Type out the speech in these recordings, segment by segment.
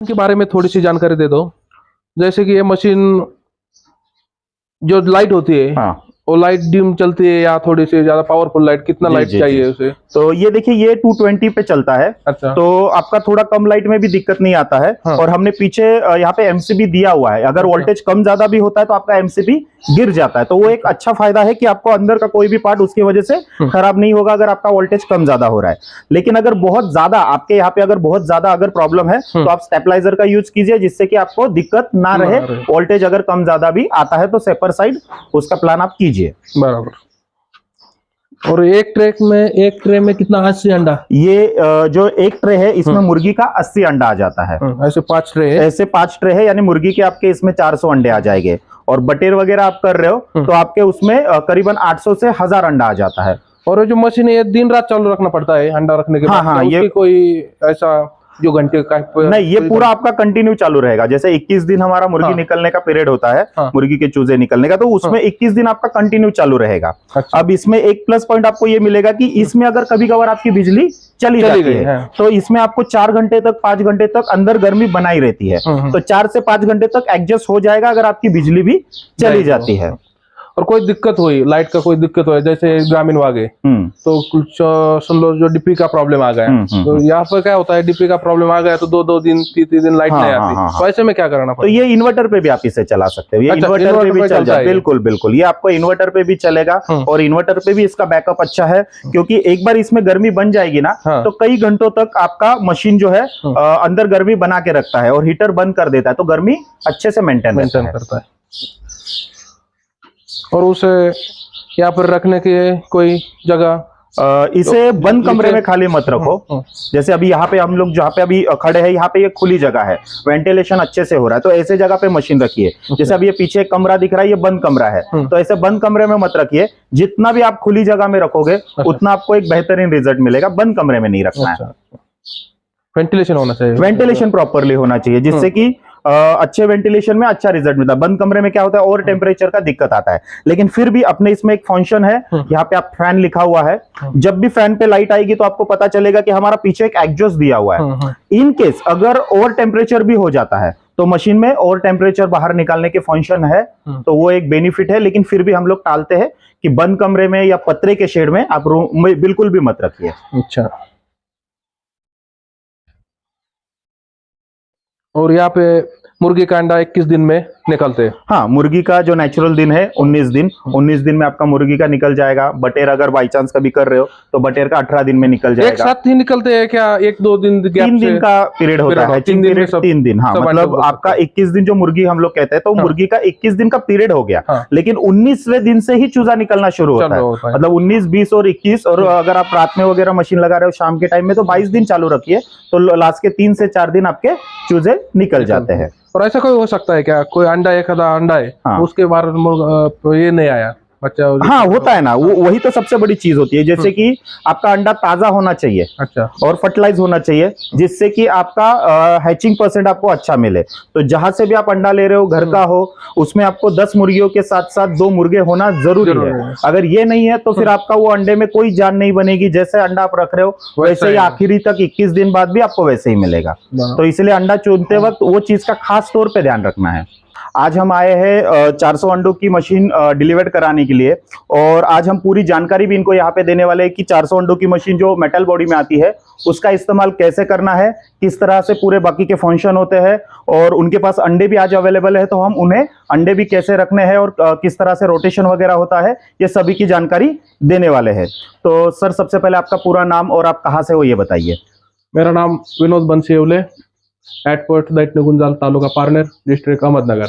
के बारे में थोड़ी सी जानकारी दे दो। जैसे कि ये मशीन जो लाइट होती है, हाँ, वो लाइट डिम चलती है या थोड़ी सी ज्यादा पावरफुल लाइट, कितना जी, लाइट जी, चाहिए जी। उसे? तो ये देखिए, ये 220 पे चलता है। अच्छा। तो आपका थोड़ा कम लाइट में भी दिक्कत नहीं आता है। हाँ। और हमने पीछे यहाँ पे एमसीबी दिया हुआ है, अगर अच्छा। वोल्टेज कम ज्यादा भी होता है तो आपका एमसीबी गिर जाता है। तो वो एक अच्छा फायदा है कि आपको अंदर का कोई भी पार्ट उसकी वजह से खराब नहीं होगा अगर आपका वोल्टेज कम ज्यादा हो रहा है। लेकिन अगर बहुत ज्यादा आपके यहाँ पे अगर बहुत ज्यादा अगर प्रॉब्लम है तो आप स्टेबलाइजर का यूज कीजिए, जिससे कि आपको दिक्कत ना रहे। वोल्टेज अगर कम ज्यादा भी आता है तो सेपर साइड उसका प्लान आप कीजिए। बराबर। और एक ट्रे में कितना, 80 अंडा? ये जो एक ट्रे है इसमें मुर्गी का 80 अंडा आ जाता है। ऐसे 5 ट्रे है? ऐसे 5 ट्रे है, यानी मुर्गी के आपके इसमें 400 अंडे आ जाएंगे। और बटेर वगैरह आप कर रहे हो तो आपके उसमें करीबन 800 से 1000 अंडा आ जाता है। और जो मशीन है, दिन रात चालू रखना पड़ता है अंडा रखने के बाद? हाँ, उसकी कोई ऐसा जो घंटे का नहीं, ये पूरा आपका कंटिन्यू चालू रहेगा। जैसे 21 दिन हमारा मुर्गी निकलने का पीरियड होता है, मुर्गी के चूजे निकलने का, तो उसमें 21 दिन आपका कंटिन्यू चालू रहेगा। अच्छा। अब इसमें एक प्लस पॉइंट आपको ये मिलेगा कि इसमें अगर कभी कभार आपकी बिजली चली जाती है तो इसमें आपको 4 घंटे तक 5 घंटे तक अंदर गर्मी बनाई रहती है। तो 4 से 5 घंटे तक एडजस्ट हो जाएगा अगर आपकी बिजली भी चली जाती है। और कोई दिक्कत हुई, लाइट का कोई दिक्कत हुई, जैसे ग्रामीण वागे तो कुछ सुन लो, जो डीपी का प्रॉब्लम आ गया, तो यहाँ पर क्या होता है, डीपी का प्रॉब्लम आ गया तो 2-2 दिन 3-3 दिन लाइट नहीं आती, तो ऐसे में क्या करना पड़ेगा? तो ये इन्वर्टर पे भी आप इसे चला सकते हो। ये इन्वर्टर पे भी चल जाए, बिल्कुल बिल्कुल, ये आपको इन्वर्टर पे भी चलेगा। और इन्वर्टर पे भी इसका बैकअप अच्छा है, क्योंकि एक बार इसमें गर्मी बन जाएगी ना तो कई घंटों तक आपका मशीन जो है अंदर गर्मी बना के रखता है और हीटर बंद कर देता है, तो गर्मी अच्छे से मेंटेन करता है। और उसे यहाँ पर रखने की कोई जगह, इसे बंद कमरे में खाली मत रखो। जैसे अभी यहाँ पे हम लोग जहाँ पे अभी खड़े हैं, यहाँ पे ये खुली जगह है, वेंटिलेशन अच्छे से हो रहा है, तो ऐसे जगह पे मशीन रखिए। जैसे अभी ये पीछे एक कमरा दिख रहा है, ये बंद कमरा है, तो ऐसे बंद कमरे में मत रखिए। जितना भी आप खुली जगह में रखोगे उतना आपको एक बेहतरीन रिजल्ट मिलेगा। बंद कमरे में नहीं रखना है। वेंटिलेशन होना चाहिए, वेंटिलेशन प्रॉपरली होना चाहिए, जिससे कि अच्छे वेंटिलेशन में अच्छा रिजल्ट मिलता है। बंद कमरे में क्या होता है, ओवर टेम्परेचर का दिक्कत आता है। लेकिन फिर भी अपने इसमें एक फंक्शन है, यहाँ पे आप फैन लिखा हुआ है, जब भी फैन पे लाइट आएगी तो आपको पता चलेगा कि हमारा पीछे एक एग्जॉस्ट दिया हुआ है। इन केस अगर ओवर टेम्परेचर भी हो जाता है तो मशीन में ओवर टेम्परेचर बाहर निकालने के फंक्शन है, तो वो एक बेनिफिट है। लेकिन फिर भी हम लोग टालते हैं कि बंद कमरे में या पतरे के शेड में आप रूम में बिल्कुल भी मत रखिए। अच्छा। और यहाँ पे मुर्गी का अंडा 21 दिन में निकलते हैं? हाँ, मुर्गी का जो नेचुरल दिन है 19 दिन, 19 दिन में आपका मुर्गी का निकल जाएगा। बटेर अगर बाई चांस कभी कर रहे हो तो बटेर का 18 दिन में निकल जाएगा। एक साथ ही निकलते हैं क्या? 1-2 दिन, 3 दिन का पीरियड होता है। 3 दिन में 3 दिन। हाँ, मतलब आपका 21 दिन जो मुर्गी हम लोग कहते हैं, तो मुर्गी का 21 दिन का पीरियड हो गया। लेकिन 19वें दिन से ही चूजा निकलना शुरू होता है। मतलब 19, 20 और 21। और अगर आप रात में वगैरह मशीन लगा रहे हो शाम के टाइम में, तो 22 दिन चालू रखिए, तो लास्ट के 3 से 4 दिन आपके चूजे निकल जाते हैं। और ऐसा कोई हो सकता है क्या, कोई अंडा, एक आधा अंडा है, उसके बाद ये नहीं आया बच्चा? हाँ, होता है ना, वही तो सबसे बड़ी चीज होती है। जैसे कि आपका अंडा ताजा होना चाहिए, अच्छा, और फर्टिलाइज होना चाहिए, जिससे कि आपका हैचिंग परसेंट आपको अच्छा मिले। तो जहां से भी आप अंडा ले रहे हो, घर का हो, उसमें आपको 10 मुर्गियों के साथ साथ 2 मुर्गे होना जरूरी है। अगर ये नहीं है तो फिर आपका वो अंडे में कोई जान नहीं बनेगी। जैसे अंडा आप रख रहे हो वैसे ही आखिरी तक 21 दिन बाद भी आपको वैसे ही मिलेगा। तो इसलिए अंडा चुनते वक्त वो चीज का खास तौर पे ध्यान रखना है। आज हम आए हैं 400 अंडों की मशीन डिलीवर कराने के लिए, और आज हम पूरी जानकारी भी इनको यहाँ पे देने वाले हैं कि 400 अंडों की मशीन जो मेटल बॉडी में आती है उसका इस्तेमाल कैसे करना है, किस तरह से पूरे बाकी के फंक्शन होते हैं, और उनके पास अंडे भी आज अवेलेबल है, तो हम उन्हें अंडे भी कैसे रखने हैं और किस तरह से रोटेशन वगैरह होता है, ये सभी की जानकारी देने वाले हैं। तो सर, सबसे पहले आपका पूरा नाम और आप कहाँ से हो ये बताइए। मेरा नाम विनोद बंसीवले, एटपोर्ट दैट्य गुंजाल, तालुका पारनेर, डिस्ट्रिक्ट अहमदनगर।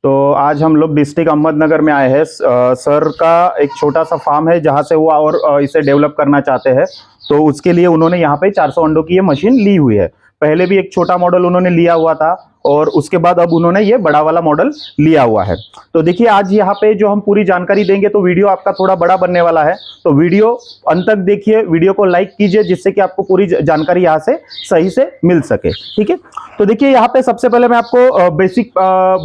तो आज हम लोग डिस्ट्रिक्ट अहमदनगर में आए हैं। सर का एक छोटा सा फार्म है जहां से वो और इसे डेवलप करना चाहते हैं, तो उसके लिए उन्होंने यहाँ पे 400 अंडों की ये मशीन ली हुई है। पहले भी एक छोटा मॉडल उन्होंने लिया हुआ था, और उसके बाद अब उन्होंने ये बड़ा वाला मॉडल लिया हुआ है। तो देखिए, आज यहाँ पे जो हम पूरी जानकारी देंगे तो वीडियो आपका थोड़ा बड़ा बनने वाला है, तो वीडियो अंत तक देखिए, वीडियो को लाइक कीजिए, जिससे कि आपको पूरी जानकारी यहाँ से सही से मिल सके। ठीक है, तो देखिए यहाँ पे सबसे पहले मैं आपको बेसिक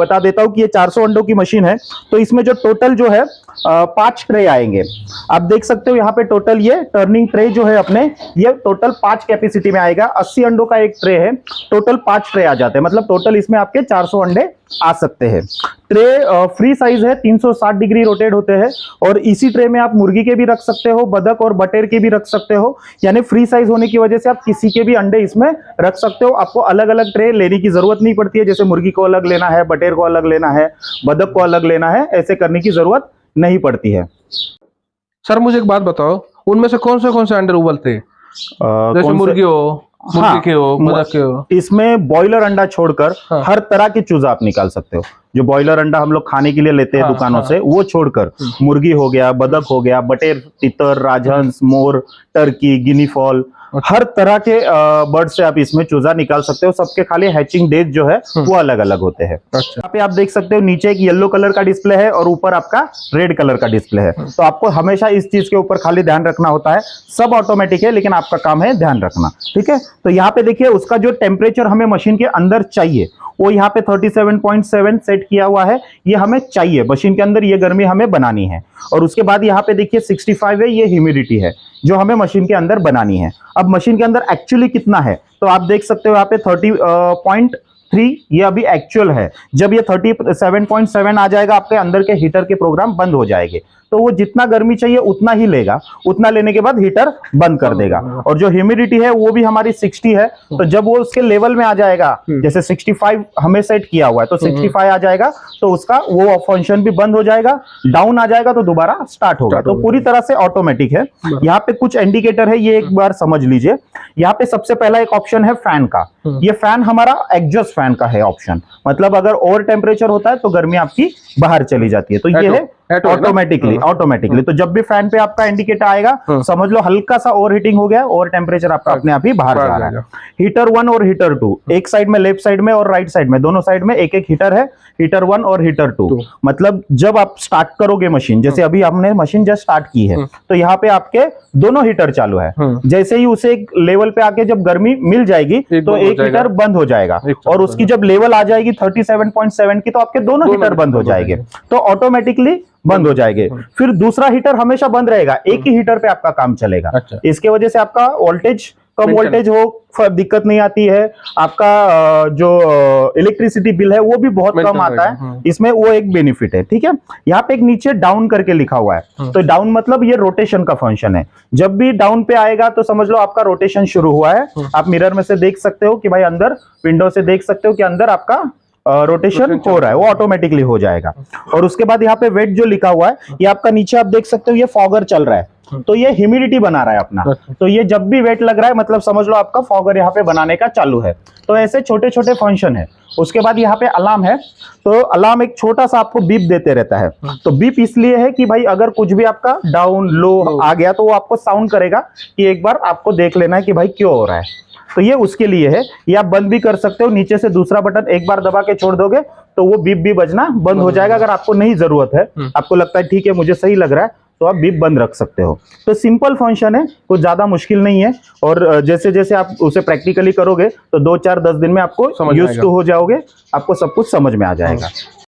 बता देता हूँ कि ये 400 अंडों की मशीन है। तो इसमें जो टोटल जो है 5 ट्रे आएंगे। आप देख सकते हो यहाँ पे टोटल ये टर्निंग ट्रे जो है अपने, ये टोटल 5 कैपेसिटी में आएगा। 80 अंडों का एक ट्रे है, टोटल 5 ट्रे आ जाते हैं, मतलब टोटल इसमें आपके 400 अंडे आ सकते हैं। ट्रे फ्री साइज है, 360 डिग्री रोटेट होते हैं, और इसी ट्रे में आप मुर्गी के भी रख सकते हो, बतख और बटेर के भी रख सकते हो। यानी फ्री साइज होने की वजह से आप किसी के भी अंडे इसमें रख सकते हो। आपको अलग अलग ट्रे लेने की जरूरत नहीं पड़ती है, जैसे मुर्गी को अलग लेना है, बटेर को अलग लेना है, बतख को अलग लेना है, ऐसे करने की जरूरत नहीं पड़ती है। सर मुझे एक बात बताओ, उनमें से कौन से अंडे उबलते हैं? जैसे मुर्गी हो, मुर्गी के हो, बतख के हो। इसमें बॉयलर अंडा छोड़कर हर तरह के चूजा आप निकाल सकते हो। जो बॉयलर अंडा हम लोग खाने के लिए लेते हैं दुकानों से, वो छोड़कर मुर्गी हो गया, बतख हो गया, बटेर, तितर, राजहंस, मोर, टर्की, गिनी फॉल, हर तरह के बर्ड से आप इसमें चूजा निकाल सकते हो। सबके खाली हैचिंग डेज जो है वो अलग अलग होते हैं। यहाँ पे आप देख सकते हो नीचे एक येलो कलर का डिस्प्ले है और ऊपर आपका रेड कलर का डिस्प्ले है। तो आपको हमेशा इस चीज के ऊपर खाली ध्यान रखना होता है। सब ऑटोमेटिक है, लेकिन आपका काम है ध्यान रखना, ठीक है। तो यहाँ पे देखिए उसका जो टेम्परेचर हमें मशीन के अंदर चाहिए वो यहाँ पे 37.7 सेट किया हुआ है। ये हमें चाहिए मशीन के अंदर, ये गर्मी हमें बनानी है। और उसके बाद यहाँ पे देखिए 65 है, ये ह्यूमिडिटी है जो हमें मशीन के अंदर बनानी है। अब मशीन के अंदर एक्चुअली कितना है तो आप देख सकते हो यहाँ पे 30.3 ये अभी एक्चुअल है। जब ये 37.7 आ जाएगा आपके अंदर के हीटर के प्रोग्राम बंद हो जाएंगे, तो वो जितना गर्मी चाहिए उतना ही लेगा, उतना लेने के बाद हीटर बंद कर देगा। और जो ह्यूमिडिटी है वो भी हमारी 60 है, तो जब वो उसके लेवल में आ जाएगा, जैसे 65 हमें सेट किया हुआ है तो 65 आ जाएगा तो उसका वो फंक्शन भी बंद हो जाएगा। डाउन आ जाएगा तो दोबारा स्टार्ट होगा। तो पूरी तरह से ऑटोमेटिक है। यहाँ पे कुछ इंडिकेटर है, ये एक बार समझ लीजिए। यहाँ पे सबसे पहला एक ऑप्शन है फैन का। ये फैन हमारा एग्जॉस्ट फैन का है ऑप्शन, मतलब अगर ओवर टेम्परेचर होता है तो गर्मी आपकी बाहर चली जाती है। तो ये है ऑटोमेटिकली। तो जब भी फैन पे आपका इंडिकेटर आएगा समझ लो हल्का सा ओवर हीटिंग हो गया, ओवर टेम्परेचर आपका अपने आप ही बाहर जा रहा है। हीटर 1 और हीटर 2 एक साइड में, लेफ्ट साइड में और राइट साइड में, दोनों साइड में एक एक हीटर है। हीटर 1 और हीटर 2 मतलब जब आप स्टार्ट करोगे मशीन, जैसे अभी हमने मशीन जस्ट स्टार्ट की है तो यहाँ पे आपके दोनों हीटर चालू है। जैसे ही उसे एक लेवल पे आके जब गर्मी मिल जाएगी तो एक हीटर बंद हो जाएगा, और उसकी जब लेवल आ जाएगी 37.7 की तो आपके दोनों हीटर बंद हो जाएंगे, तो ऑटोमेटिकली बंद हो जाएंगे। फिर दूसरा हीटर हमेशा बंद रहेगा, एक ही हीटर पे आपका काम चलेगा। इसके वजह से आपका वोल्टेज कम वोल्टेज हो दिक्कत नहीं आती है। आपका जो इलेक्ट्रिसिटी बिल है वो भी बहुत कम आता है, इसमें वो एक बेनिफिट है, ठीक है। यहाँ पे एक नीचे डाउन करके लिखा हुआ है, तो डाउन मतलब ये रोटेशन का फंक्शन है। जब भी डाउन पे आएगा तो समझ लो आपका रोटेशन शुरू हुआ है। आप मिरर में से देख सकते हो कि भाई अंदर, विंडो से देख सकते हो कि अंदर आपका रोटेशन हो रहा है, वो ऑटोमेटिकली हो जाएगा। और उसके बाद यहाँ पे वेट जो लिखा हुआ है, ये आपका नीचे आप देख सकते हो ये फॉगर चल रहा है, तो ये ह्यूमिडिटी बना रहा है अपना। तो ये जब भी वेट लग रहा है मतलब समझ लो आपका फॉगर यहाँ पे बनाने का चालू है। तो ऐसे छोटे छोटे फंक्शन है। उसके बाद यहाँ पे अलार्म है, तो अलार्म एक छोटा सा आपको बीप देते रहता है। तो बीप इसलिए है कि भाई अगर कुछ भी आपका डाउन लो आ गया तो वो आपको साउंड करेगा कि एक बार आपको देख लेना है कि भाई क्यों हो रहा है। तो ये उसके लिए है। ये आप बंद भी कर सकते हो, नीचे से दूसरा बटन एक बार दबा के छोड़ दोगे तो वो बीप भी बजना बंद हो जाएगा। अगर आपको नहीं जरूरत है, आपको लगता है ठीक है मुझे सही लग रहा है, तो आप बीप बंद रख सकते हो। तो सिंपल फंक्शन है, कुछ ज्यादा मुश्किल नहीं है। और जैसे जैसे आप उसे प्रैक्टिकली करोगे तो 2, 4, 10 दिन में आपको यूज्ड टू हो जाओगे, आपको सब कुछ समझ में आ जाएगा।